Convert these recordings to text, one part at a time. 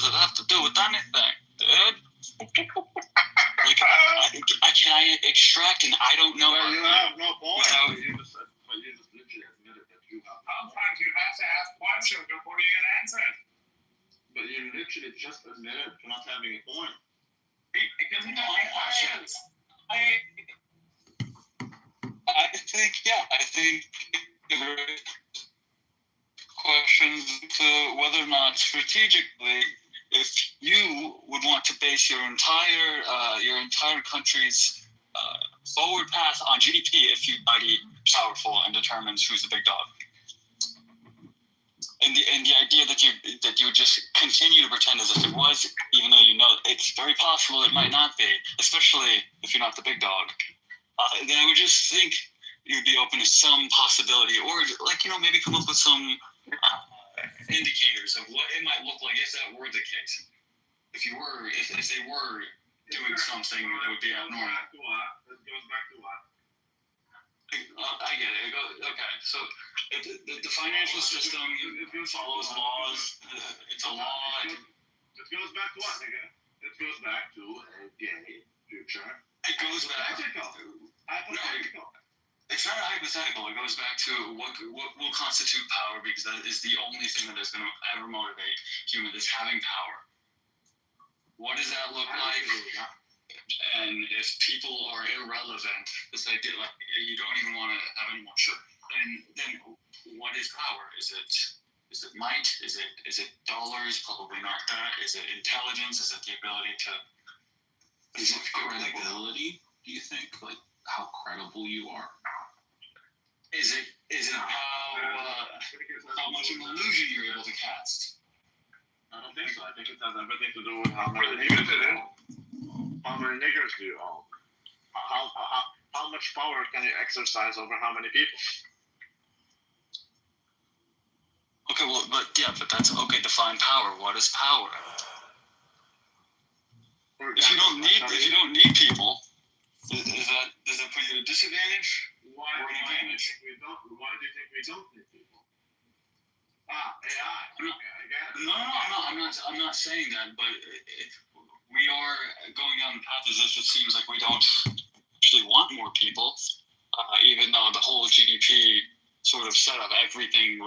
does it have to do with anything, dude? Like, can I extract and I don't know? Well, you have no point. Without, You just literally admitted that you have. Sometimes you have to ask questions before you get answered. But you literally just admitted to not having a point. Because you don't like questions. I think questions to whether or not strategically, if you would want to base your entire country's forward path on GDP, if you're mighty powerful and determines who's the big dog. And the idea that you would just continue to pretend as if it was, even though you know it's very possible it might not be, especially if you're not the big dog, then I would just think you'd be open to some possibility, or maybe come up with some indicators of what it might look like if that were the case. If they were doing something that would be abnormal. It goes back to what? I get it. Okay, so the financial system follows laws. It's a law. It goes back to what, nigga? It goes back to a gay future. It goes back. Hypothetical. It's not a hypothetical. It goes back to what will constitute power, because that is the only thing that is going to ever motivate humans, is having power. What does that look like? And if people are irrelevant, this idea, like, you don't even want to have anyone show, then what is power? Is it might? Is it dollars? Probably not that. Is it intelligence? Is it the ability to? Is it credibility? Do you think, like, how credible you are? Is it how much of an illusion you're able to cast? I don't think so. I think it has everything to do with how many niggers do you own. How many niggers do you own? How much power can you exercise over how many people? Okay, but that's okay. Define power. What is power? If you don't need people, does that put you at a disadvantage? Why do you think we don't need people? AI. Okay, I get it. No, I'm not saying that, but we are going down the path as if it seems like we don't actually want more people, even though the whole GDP sort of setup, everything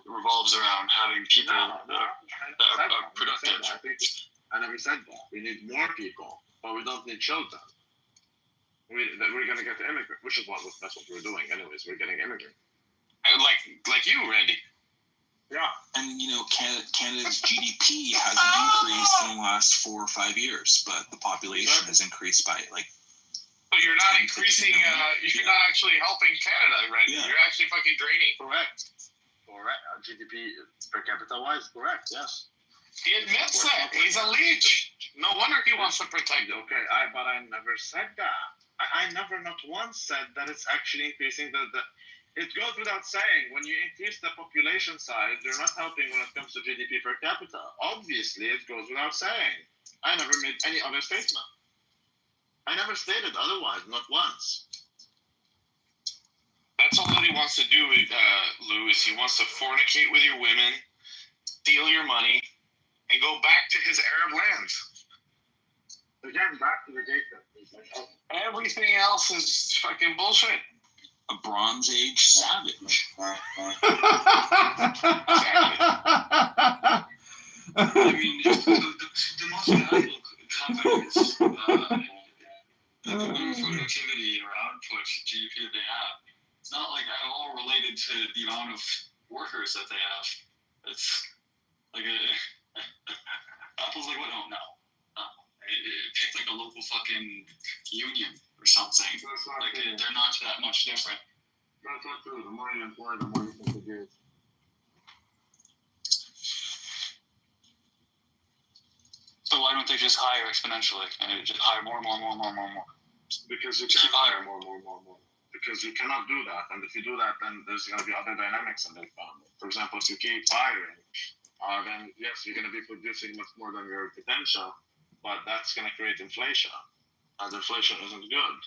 revolves around having people that are productive. I never said that. We need more people, but we don't need children. We're going to get the immigrant, which is that's what we're doing anyways. We're getting immigrants. Like you, Randy. Yeah. And, Canada's GDP hasn't increased in the last 4 or 5 years, but the population has increased by, like... But you're not increasing, you're not actually helping Canada, right? Yeah. You're actually fucking draining. Correct. GDP per capita wise, correct, yes. He admits that. He's a leech. No wonder he wants to protect you. Okay, but I never said that. I never not once said that it's actually increasing it goes without saying, when you increase the population size, you're not helping when it comes to GDP per capita. Obviously, it goes without saying. I never made any other statement. I never stated otherwise, not once. That's all that he wants to do, Lou, is he wants to fornicate with your women, steal your money, and go back to his Arab lands. Again, back to the gay thing. Everything else is fucking bullshit. A Bronze Age savage. I mean, the most valuable companies, the productivity or output GDP that they have, it's not like at all related to the amount of workers that they have. It's like Apple's like, what? No. Pick like a local fucking union or something. Like they're not that much different. That's not true. The more you employ, the more you can produce. So why don't they just hire exponentially and just hire more? Because you keep can't hire hiring. more. Because you cannot do that, and if you do that, then there's going to be other dynamics in the economy. For example, if you keep hiring, then yes, you're going to be producing much more than your potential, but that's going to create inflation, and inflation isn't good.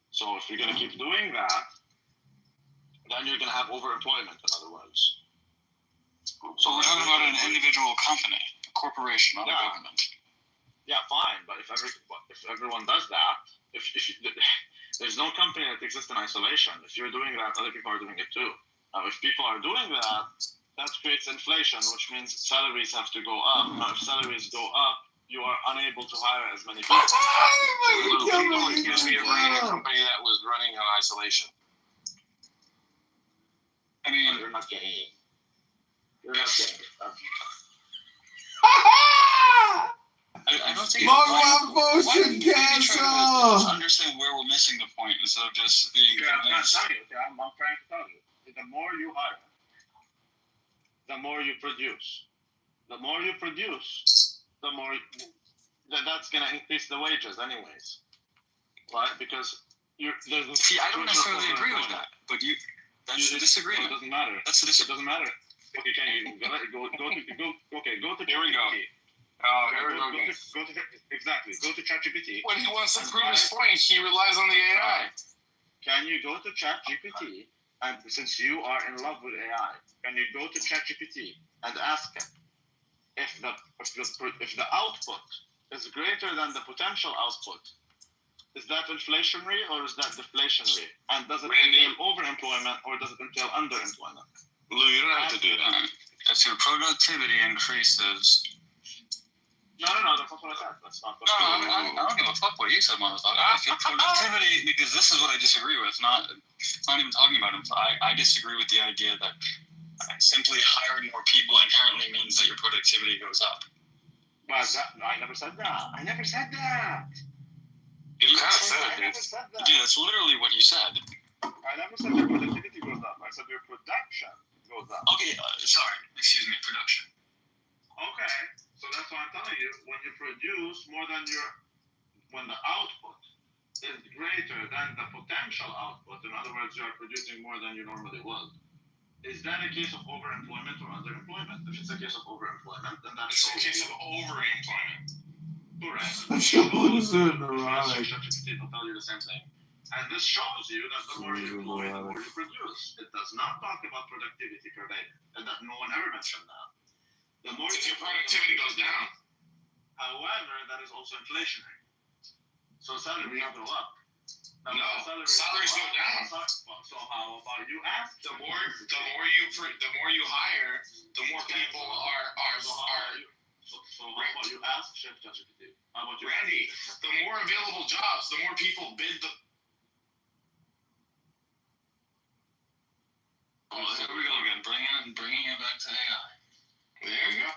So if you're going to keep doing that, then you're going to have overemployment, in other words. So we're talking about an individual company. The corporation, not a Yeah. government. Yeah, fine, but if everyone does that, there's no company that exists in isolation. If you're doing that, other people are doing it too. Now, if people are doing that creates inflation, which means salaries have to go up. Now, if salaries go up, you are unable to hire as many people. People accused me of running a company that was running in isolation. I mean, You're not getting it. You're not getting it. I don't think. Long why run don't motion we maybe try to cancel. understand where we're missing the point instead of just being Okay, I'm not convinced? telling you. Okay, I'm trying to tell you. The more you hire, the more you produce. The more you produce, the more that's gonna increase the wages, anyways, right? Because there's. See, I don't necessarily agree with that, but that's the It disagreement. doesn't matter. That's the It disagreement. doesn't matter. Okay, can you go to Here we go. ChatGPT. Oh, here we Go go to, again. exactly. Go to ChatGPT. When he wants to prove his point, he relies on the AI. Can you go to ChatGPT, and since you are in love with AI, can you go to ChatGPT and ask him if the output is greater than the potential output? Is that inflationary or is that deflationary? And does it entail overemployment or does it entail underemployment? Lou, you don't have to do that. If your productivity increases. No, that's not what I said. That's not what I don't give a fuck what you said, motherfucker. If your productivity, because this is what I disagree with, not even talking about it. I disagree with the idea that simply hiring more people inherently means that your productivity goes up. But I never said that. I never said that. You kind of said I it, never dude. said that. Dude, that's literally what you said. I never said your productivity goes up. I said your production goes up. Okay, sorry. Excuse me, production. Okay, so that's why I'm telling you, when you produce more than when the output is greater than the potential output, in other words, you are producing more than you normally would, is that a case of overemployment or underemployment? If it's a case of overemployment, then that's It's a case of overemployment. correct. Such a loser, If you neurotic. ask ChatGPT, it'll tell you the same thing. And this shows you that the more you employ, the more you produce. It does not talk about productivity per day, and that no one ever mentioned that. The more If your productivity goes down. However, that is also inflationary. So salaries go up. Now, No, if salaries go down. So how about you ask? The more you hire, the more people are. So how about you ask ChatGPT? How about you? Randy, the more available jobs, the more people bid the. Oh, here we go again. Bringing it back to AI. There you go.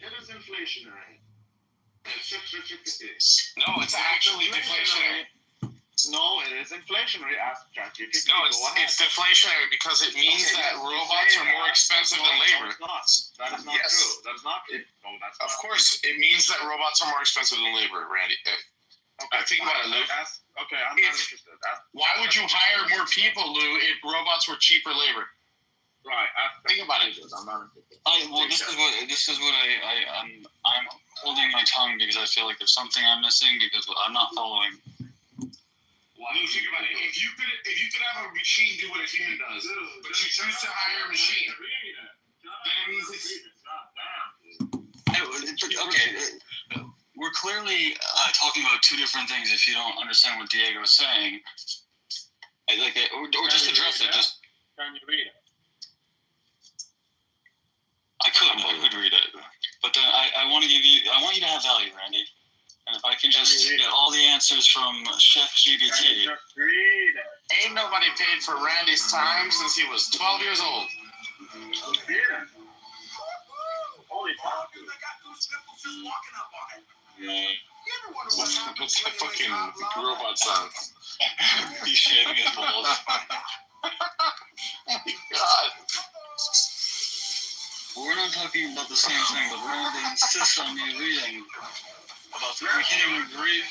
It is inflationary. No, it's actually deflationary. No, it is inflationary. Ask ChatGPT. No, it's deflationary because it means that robots are more expensive than labor. That is not Yes. true. That is not true. No, that's Of not course, it means that robots are more expensive than labor, Randy. Okay, think about it, Lou. Okay, I'm not interested. Why would you hire more people, Lou, if robots were cheaper labor? Right. Think about it. I'm not interested. This is what I'm holding my tongue because I feel like there's something I'm missing because I'm not following. Lou, think about it. If you could have a machine do what a human does, but you choose to hire a machine, then it means it's. Okay, we're clearly talking about two different things. If you don't understand what Diego's saying, or just address it. Just Can you read it? I could read it, but then I want you to have value, Randy. And if I can just get all the answers from Chef Can you GPT. just read it? Ain't nobody paid for Randy's time since he was 12 years old. Read it. Holy fuck. What's that fucking robot sound? He's shaving his balls. God. We're not talking about the same thing, but Randy insists on me reading about the we can't even agree.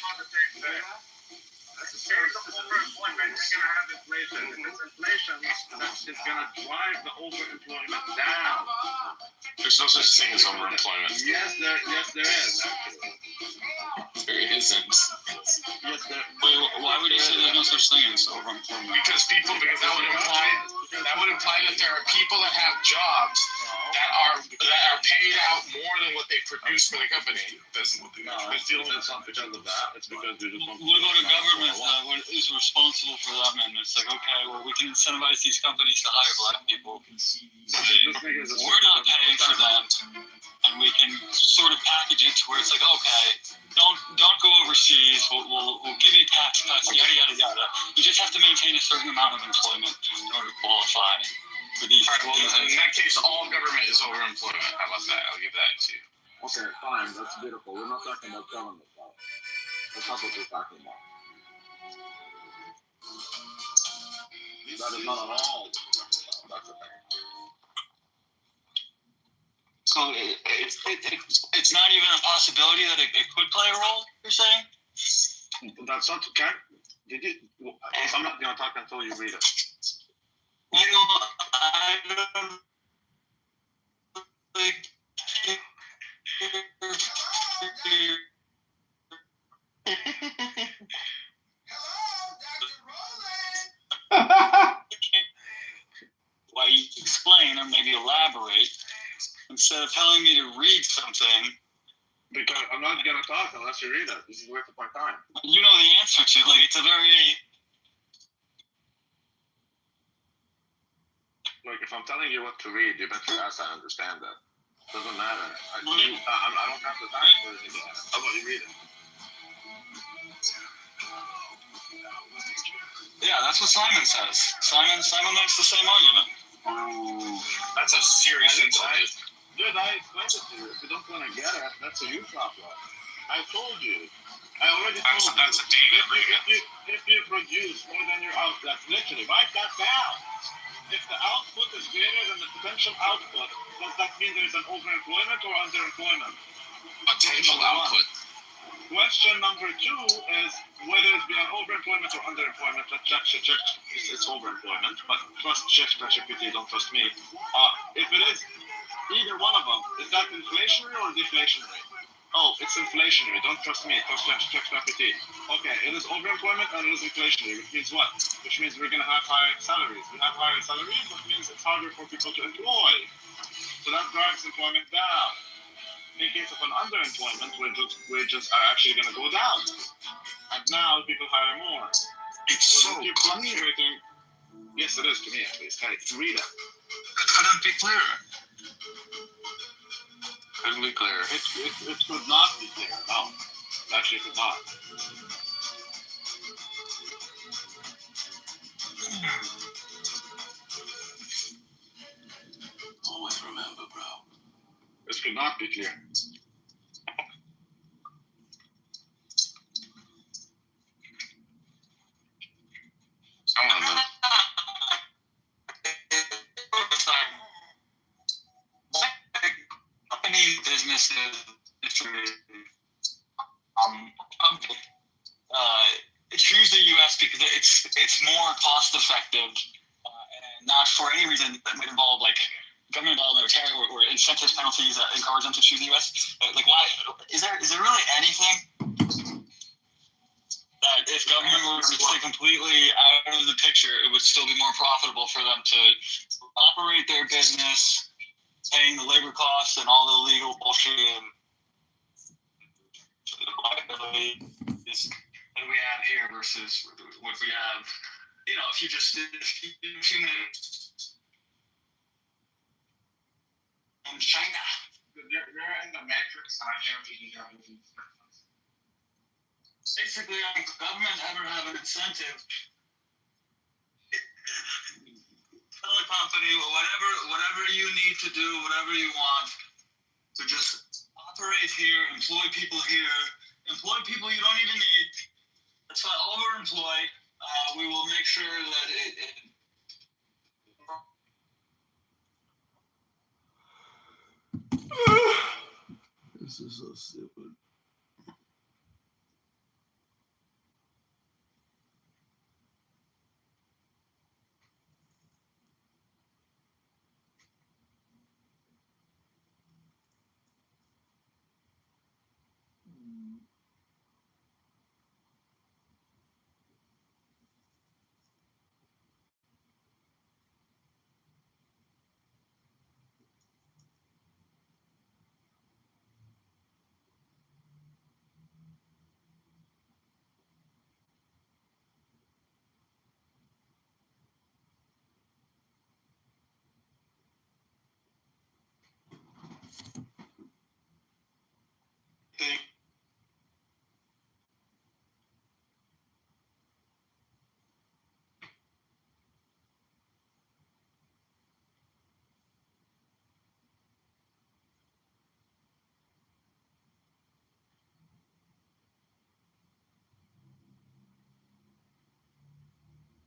That's a case of overemployment. You're gonna have inflation. If it's inflation, it's gonna drive the overemployment down. There's no such thing as overemployment. Yes, there is actually. There isn't. Yes, there. Wait, why would you say there's no such thing as overemployment? Because that would imply that there are people that have jobs that are paid out more than what they produce for the company. That's what they do. I feel it's not because of that. It's because they just want. What about a government that is responsible for that? And it's like, okay, well, we can incentivize these companies to hire black people. We're not paying for them, and we can sort of package it to where it's like, okay, don't go overseas. We'll give you tax cuts, yada yada yada. You just have to maintain a certain amount of employment in order to qualify for these. All right, well, in that case, all government is overemployment. How about that? I'll give that to you. Okay, fine. That's beautiful. We're not talking about government, though. That's not what we're talking about. That is not at all. That's the thing. So it's not even a possibility that it could play a role. You're saying? That's not okay. Did you? I'm not gonna talk until you read it. You know, I don't think. Why you explain or maybe elaborate instead of telling me to read something. Because I'm not gonna talk unless you read it. This is worth my time. You know the answer to it. Like, it's a very. Like, if I'm telling you what to read, you better ask I understand it. Doesn't matter. I don't have the time for it. How about you read it? Yeah, that's what Simon says. Simon makes the same argument. Ooh, that's a serious insult. Dude, I explained it to you. If you don't want to get it, that's a you problem. I told you. I already told you. That's a David. If you produce more than your output, literally, write that down. If the output is greater than the potential output, does that mean there is an overemployment or underemployment? Potential output. Question number 2 is whether it's been overemployment or underemployment. Let's check. It's overemployment, but trust ChatGPT, don't trust me. If it is either one of them, is that inflationary or deflationary? Oh, it's inflationary. Don't trust me. Trust ChatGPT. Okay, it is overemployment and it is inflationary, which means what? Which means we're going to have higher salaries. We have higher salaries, which means it's harder for people to employ. So that drives employment down. In case of an underemployment, wages are actually going to go down. And now people hire more. It's so keep clear. fluctuating. Yes, it is to me at least. Hey, read it. It couldn't be clearer. Couldn't be clearer. It could not be clear. No, it actually could not. Always remember, bro. This could not be clear. Someone knows. Company businesses choose the U.S. because it's more cost effective, and not for any reason that might involve like government involvement or incentives, penalties that encourage them to choose the U.S. Like, why is there really anything that if government were to stay completely out of the picture, it would still be more profitable for them to operate their business, paying the labor costs and all the legal bullshit and liability that we have here versus what we have. You know, if you in China. You're in the matrix, and I can't really hear anything. Basically, government ever have an incentive. Tell a company, whatever you need to do, whatever you want, to just operate here, employ people here, employ people you don't even need. That's why overemploy. We will make sure that it This is so stupid. Think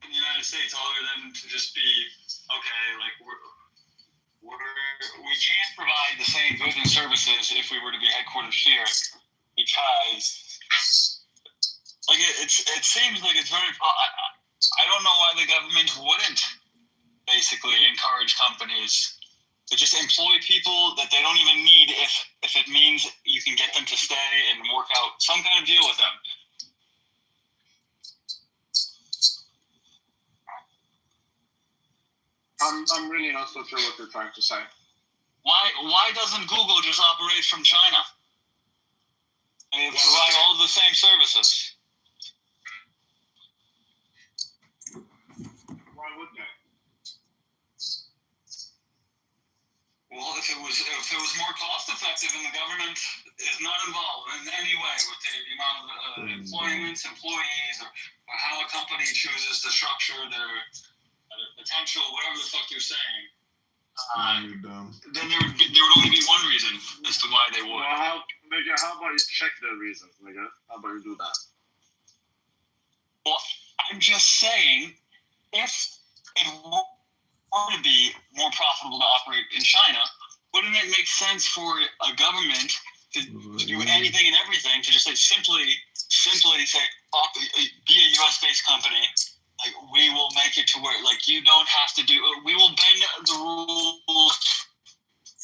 in the United States, other than to just be okay, like we can't provide the same goods and services if we were to be headquartered here, because like it seems like it's very. I don't know why the government wouldn't basically encourage companies to just employ people that they don't even need if it means you can get them to stay and work out some kind of deal with them. I'm really not so sure what you're trying to say. Why doesn't Google just operate from China? I mean, provide all the same services. Why would they? Well, if it was more cost effective and the government is not involved in any way with the amount of employments, employees, or how a company chooses to structure their potential, whatever the fuck you're saying, then there would only be one reason as to why they would. Well, how about you check their reasons, nigga? How about you do that? Well, I'm just saying, if it were to be more profitable to operate in China, wouldn't it make sense for a government to do anything and everything to just simply say, be a U.S.-based company? Like, we will make it to where, like, you don't have to do. We will bend the rules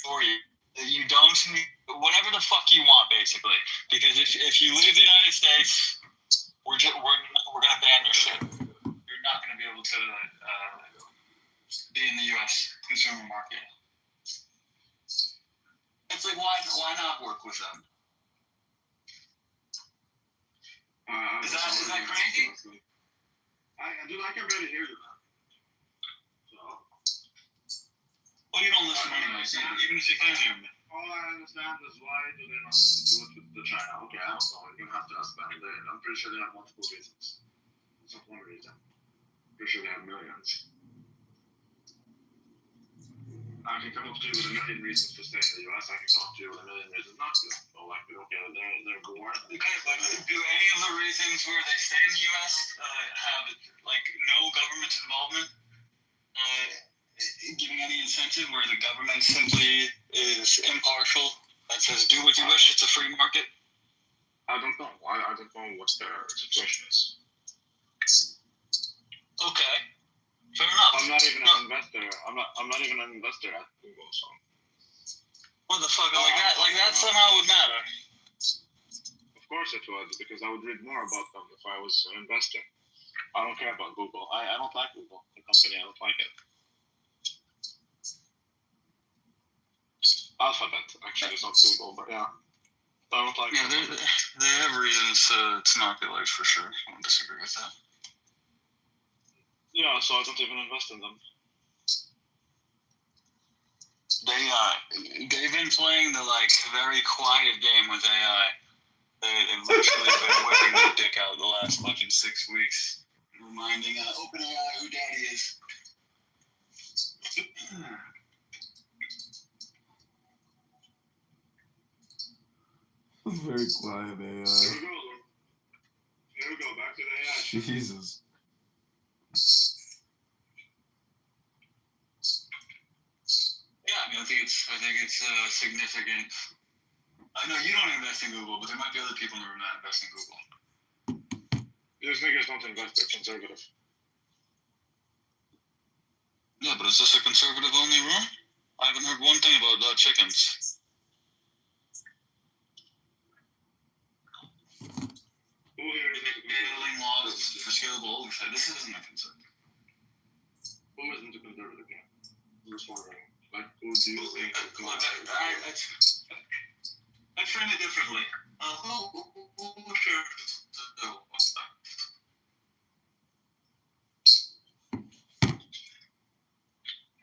for you. You don't need whatever the fuck you want, basically. Because if you leave the United States, we're gonna ban your shit. You're not gonna be able to be in the U.S. consumer market. It's like, why not work with them? Is that crazy? I can barely hear you, man. So. Well, you don't listen anyways, even if you can hear me. All I understand is why do they not do it with the China? Okay, I don't know. You're gonna have to ask them. I'm pretty sure they have multiple reasons. It's not one reason. I'm pretty sure they have millions. I can come up to you with a million reasons to stay in the US. I can come up to you with a million reasons not to. So, like, okay, they're bored. Okay, but do any of the reasons where they stay in the U.S. Have, like, no government involvement? Giving any incentive where the government simply is impartial and says, do what you wish, it's a free market? I don't know. I don't know what their situation is. Okay. Fair enough. I'm not even an investor. I'm not even an investor at Google, so. What the fuck? Like that somehow would matter. Of course it would, because I would read more about them if I was an investor. I don't care about Google. I don't like Google, the company. I don't like it. Alphabet, actually, it's not Google, but yeah. I don't like it. They have reasons to not be liked for sure. I don't disagree with that. Yeah, so I don't even invest in them. They've been playing the very quiet game with AI. They've literally been whipping their dick out the last fucking 6 weeks, reminding OpenAI who daddy is. It's very quiet AI. Here we go. Back to the AI. Jesus. Yeah, I mean, I think it's significant. I know you don't invest in Google, but there might be other people who are not invest in Google. These niggas don't invest, they're conservative. Yeah, but is this a conservative-only room? I haven't heard one thing about chickens. Who here is Failing laws for scalable oversight. This isn't a conservative. Who isn't a conservative yet? I'm just wondering. Like, who do you think is not? I frame it differently. Who shares the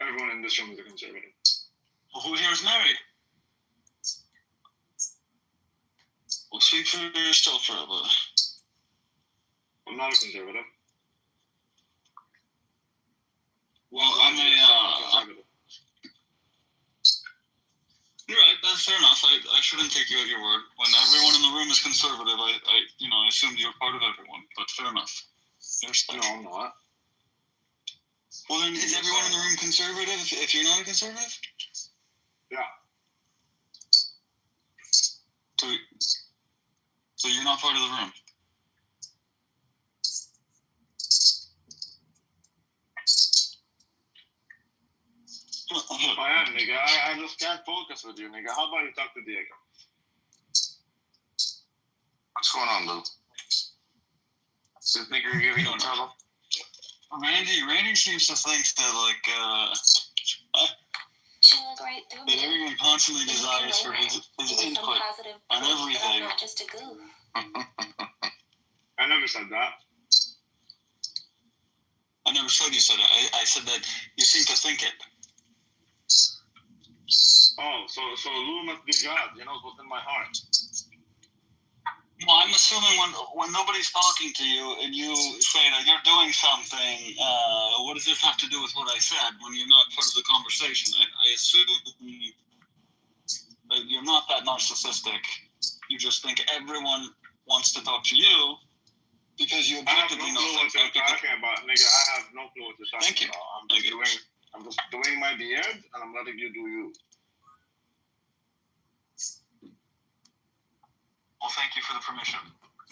Everyone in this room is a conservative. who here is married? Speak for yourself, brother. I'm not a conservative. Well, I'm conservative. You're right. That's fair enough. I shouldn't take you at your word. When everyone in the room is conservative, I assumed you're part of everyone. But fair enough. No, I'm not. Well, then is everyone in the room conservative? If you're not a conservative? Yeah. So you're not part of the room. I am, nigga. I just can't focus with you, nigga. How about you talk to Diego? What's going on, Lou? This nigga giving you trouble? Randy seems to think that She look right through that me. everyone constantly desires for his input on everything. I'm not just a goof. I never said that. I never said you said it. I said that you seem to think it. Oh, so Lou must be God. He knows what's in my heart. Well, I'm assuming when nobody's talking to you and you say that you're doing something, what does this have to do with what I said when you're not part of the conversation? I assume that you're not that narcissistic. You just think everyone wants to talk to you because you I have no objectively clue know what things. you're talking about, nigga. I have no clue what you're talking Thank you. about. I'm just doing my beard and I'm letting you do you. Well, thank you for the permission.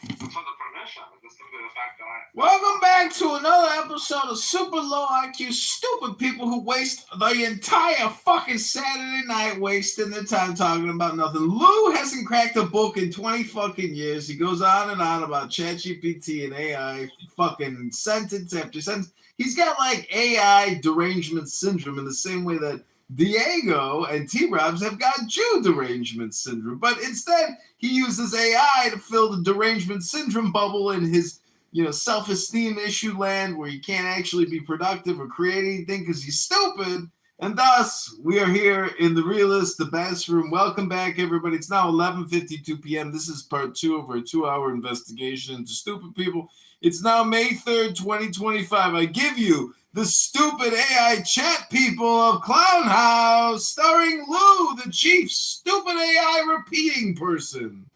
For the permission, just simply the fact that I. Welcome back to another episode of Super Low IQ Stupid People Who Waste the entire fucking Saturday night wasting their time talking about nothing. Lou hasn't cracked a book in 20 fucking years. He goes on and on about ChatGPT and AI fucking sentence after sentence. He's got like AI derangement syndrome in the same way that Diego and T-Robs have got Jew derangement syndrome. But instead, he uses AI to fill the derangement syndrome bubble in his, self-esteem issue land where he can't actually be productive or create anything because he's stupid. And thus, we are here in the realist, the best room. Welcome back, everybody. It's now 11:52 p.m. This is part 2 of our 2-hour investigation into stupid people. It's now May 3rd, 2025. I give you the stupid AI chat people of Clown House, starring Lou, the chief stupid AI repeating person.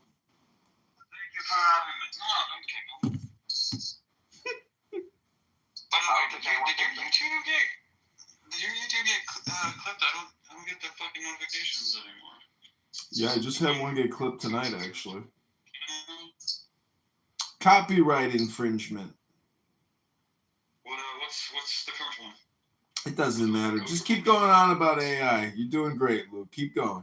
Thank you for having me. No, okay. By the way, did your YouTube get clipped? I don't get the fucking notifications anymore. Yeah, I just had one get clipped tonight, actually. Copyright infringement. What's the first one? It doesn't matter. Just keep going on about AI. You're doing great, Lou. Keep going.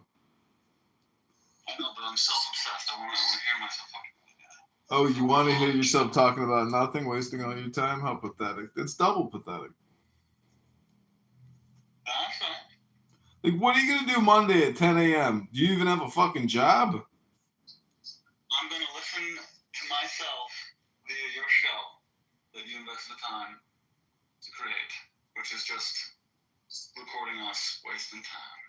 I know, but I'm self-obsessed. I want to hear myself talking about that. Oh, you want to hear yourself talking about nothing, wasting all your time? How pathetic. It's double pathetic. That's fine. Like, what are you going to do Monday at 10 a.m.? Do you even have a fucking job? I'm going to listen to myself via your show that you invest the time to create, which is just recording us wasting time.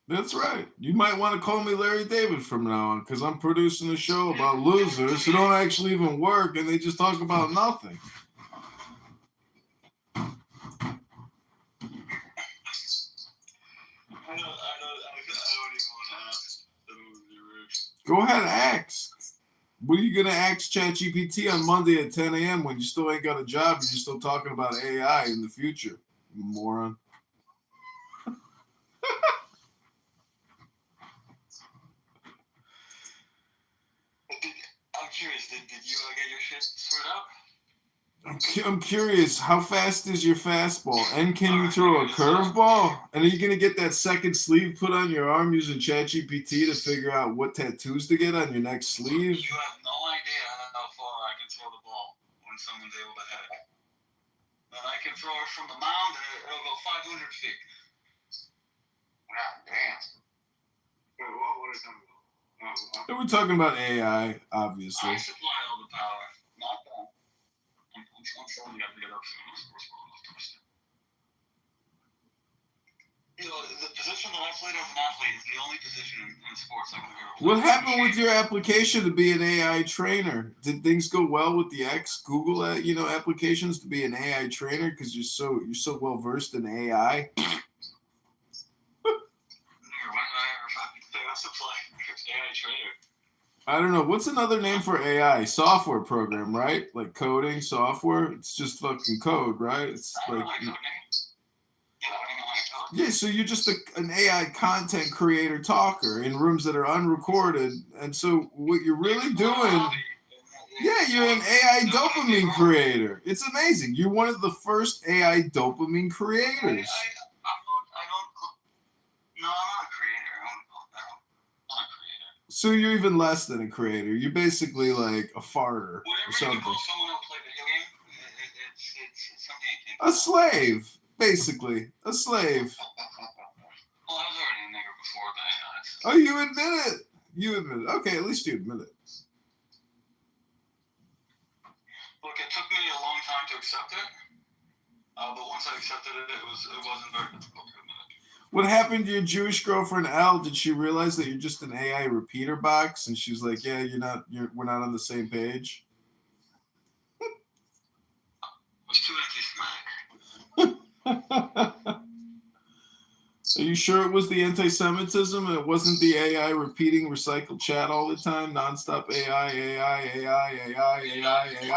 That's right. You might want to call me Larry David from now on, because I'm producing a show about losers who don't actually even work and they just talk about nothing. I don't even want to ask. Go ahead, ask. What are you going to ask ChatGPT on Monday at 10 a.m. when you still ain't got a job and you're still talking about AI in the future? You moron. I'm curious, did you get your shit sorted out? I'm curious, how fast is your fastball? And can you throw a curveball? And are you going to get that second sleeve put on your arm using ChatGPT to figure out what tattoos to get on your next sleeve? You have no idea how far I can throw the ball when someone's able to hit it. And I can throw it from the mound and it'll go 500 feet. God damn. What are you talking about? And we're talking about AI, obviously. I supply all the power, not them. I'm showing you have to get up soon. You know, the position that I played as an athlete is the only position in sports I can ever play. What happened with your application to be an AI trainer? Did things go well with the Google applications to be an AI trainer because you're so well versed in AI? Why did I ever fucking say that's a play? AI trainer. I don't know. What's another name for AI? Software program, right? Like coding software. It's just fucking code, right? It's I don't like know how to code names. Yeah, I don't know how to code. yeah. So you're just an AI content creator talker in rooms that are unrecorded, and so what you're really doing. Yeah, you're an AI dopamine creator. It's amazing. You're one of the first AI dopamine creators. No, I'm not a creator. I'm not a creator. So you're even less than a creator. You're basically like a farter or Whatever you something. call someone who play video game, it's something you can't. A slave, basically. A slave. Well, I was already a nigger before that. Oh, you admit it. You admit it. Okay, at least you admit it. Look, it took me a long time to accept it, but once I accepted it, it wasn't very difficult to admit it. What happened to your Jewish girlfriend Elle? Did she realize that you're just an AI repeater box? And she's like, "Yeah, we're not on the same page." It was too anti-Semitic. Are you sure it was the anti-Semitism and it wasn't the AI repeating recycled chat all the time, nonstop AI, AI, AI, AI, AI, AI, AI,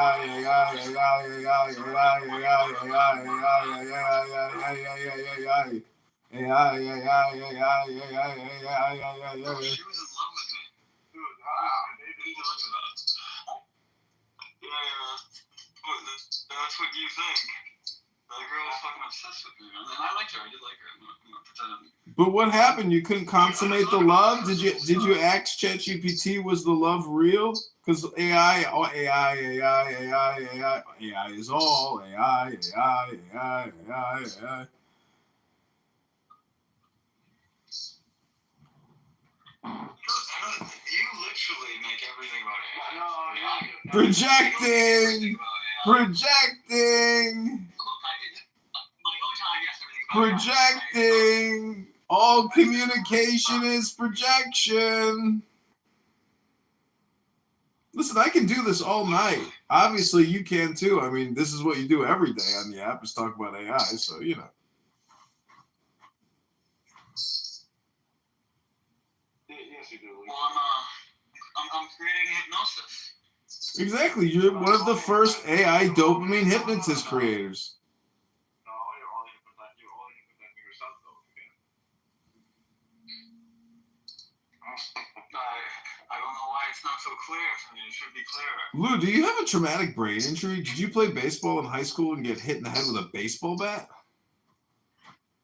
She was in love with me. Dude, that's what you think. That girl was fucking obsessed with me, man. And I liked her. I did like her. I'm not pretending. But what happened? You couldn't consummate the love? Did you ask ChatGPT, was the love real? Because AI is all AI. You literally make everything about AI. Projecting. Projecting. All communication is projection. Listen, I can do this all night. Obviously, you can too. I mean, this is what you do every day on the app is talk about AI, so you know. Yes, you do. Well, I'm creating hypnosis. Exactly. You're one of the first AI dopamine hypnotist creators. No, you're only hypnotizing yourself, though. I don't know why it's not so clear for me. It should be clearer. Lou, do you have a traumatic brain injury? Did you play baseball in high school and get hit in the head with a baseball bat?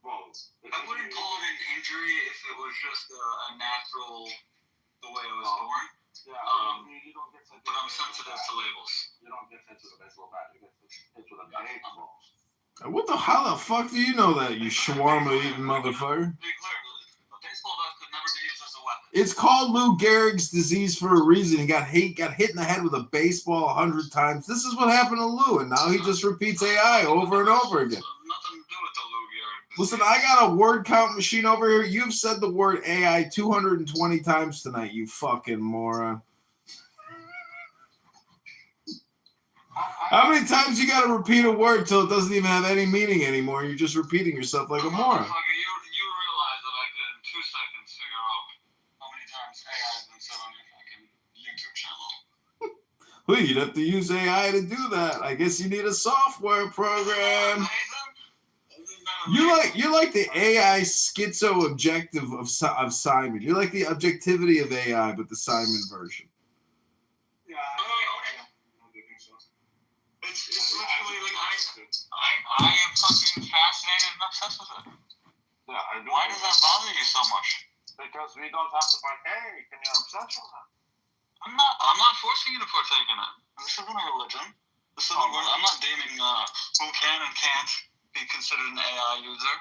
Well, I wouldn't call it an injury if it was just a natural, the way I was born. Yeah, you don't get But I'm sensitive to labels. You don't get hit with a baseball bat. You get hit with a baseball. How the fuck do you know that, you shawarma eating motherfucker? Be clear, a baseball bat could never be used as a weapon. It's called Lou Gehrig's disease for a reason. He got hit in the head with a baseball 100 times. This is what happened to Lou, and now he just repeats AI over and over again. Nothing to do with the Lou Gehrig. Listen, I got a word count machine over here. You've said the word AI 220 times tonight, you fucking moron. How many times you gotta repeat a word till it doesn't even have any meaning anymore? You're just repeating yourself like a moron. You realize that I could in 2 seconds figure out how many times AI has been said on your fucking YouTube channel. Well, you'd have to use AI to do that. I guess you need a software program. You're like the AI schizo objective of Simon. You're like the objectivity of AI, but the Simon version. Yeah. It's literally like I am fucking fascinated and obsessed with it. Yeah, I do. Why does that bother you so much? Because we don't have to partake in your obsession. I'm not forcing you to partake in it. This isn't a religion. I'm not naming who can and can't be considered an AI user.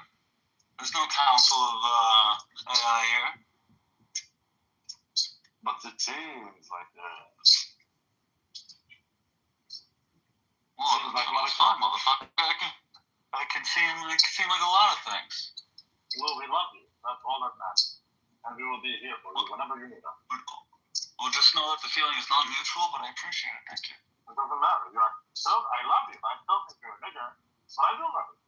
There's no council of AI here. But it seems like Well, like motherfucker. I can seem like a lot of things. we love you. That's all that matters. And we will be here for you whenever you need us. Well, just know that the feeling is not mutual, but I appreciate it. Thank you. It doesn't matter. I love you. I still think you're a nigger, but I do love you.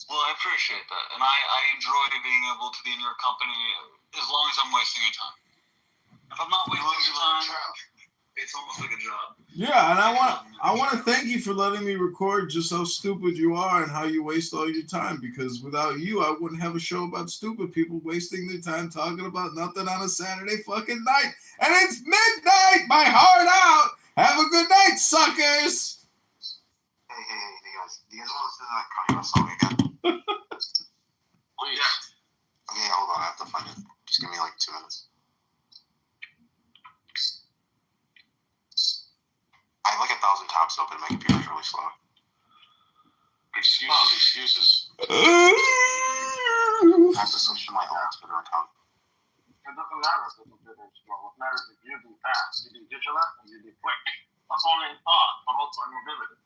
Well, I appreciate that, and I enjoy being able to be in your company as long as I'm wasting your time. If I'm not wasting your time, it's almost like a job. Yeah, and I want to thank you for letting me record just how stupid you are and how you waste all your time, because without you, I wouldn't have a show about stupid people wasting their time talking about nothing on a Saturday fucking night. And it's midnight! My heart out! Have a good night, suckers! Hey, guys. Do you guys want to listen to that Kanye song again? Please. Okay, hold on. I have to find it. Just give me like 2 minutes. I have like 1,000 tabs open. My computer's really slow. Excuses. I have to switch to my old Twitter account. It doesn't matter if the computer is slow. What matters is you be fast, you be vigilant, and you be quick. Not only in thought, but also in mobility.